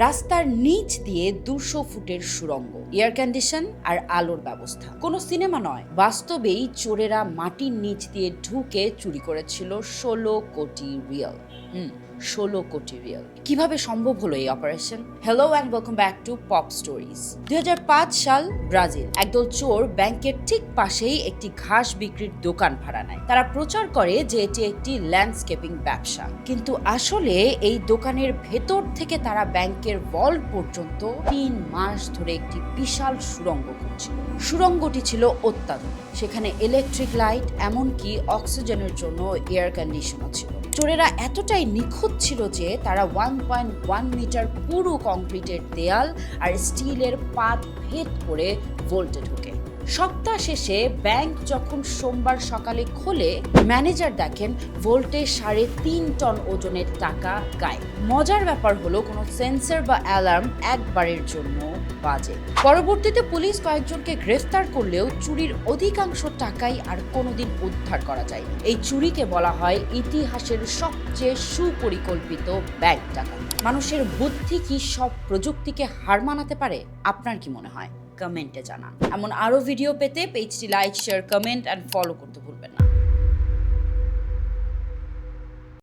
রাস্তার নিচ দিয়ে 200 ফুটের সুড়ঙ্গ, এয়ার কন্ডিশন আর আলোর ব্যবস্থা। কোনো সিনেমা নয়, বাস্তবেই চোরেরা মাটির নিচ দিয়ে ঢুকে চুরি করেছিল 16 কোটি রিয়াল। 16 কোটি রিয়াল। কিভাবে সম্ভব হলো এই operation? Hello and welcome back to pop stories. 2005 সাল, ব্রাজিল। একদল চোর ব্যাংকের ঠিক পাশেই একটি ঘাস বিক্রির দোকান ভাড়া নেয়। তারা প্রচার করে যে এটি একটি ল্যান্ডস্কেপিং ব্যবসা, কিন্তু আসলে এই দোকানের ভেতর থেকে তারা ব্যাংকের ভল্ট পর্যন্ত 3 মাস ধরে একটি বিশাল সুড়ঙ্গ করছিল। সুড়ঙ্গটি ছিল অত্যাধুনিক, সেখানে ইলেকট্রিক লাইট, এমনকি অক্সিজেনের জন্য এয়ার কন্ডিশনও ছিল। চোরেরা এতটাই নিখুঁত ছিল যে তারা 1.1 মিটার পুরো কংক্রিটের দেয়াল আর স্টিলের পাত ভেদ করে ভোল্টে ঢোকে। সপ্তাহ শেষে ব্যাংক যখন সোমবার সকালে খোলে, ম্যানেজার দেখেন ভোল্টে 3.5 টন ওজনের টাকা গায়েব। মজার ব্যাপার হলো কোনো সেন্সর বা অ্যালার্ম একবারের জন্য বাজে। পরবর্তীতে পুলিশ কয়েকজনকে গ্রেফতার করলেও চুরির অধিকাংশ টাকাই আর কোনোদিন উদ্ধার করা যায়নি। এই চুরিকে বলা হয় ইতিহাসের সবচেয়ে সুপরিকল্পিত ব্যাংক ডাকাতি। মানুষের বুদ্ধি কি সব প্রযুক্তিকে হার মানাতে পারে? আপনার কি মনে হয়? কমেন্টে জানান। এমন আরো ভিডিও পেতে পেজটি like, share, comment and follow করতে ভুলবেন না।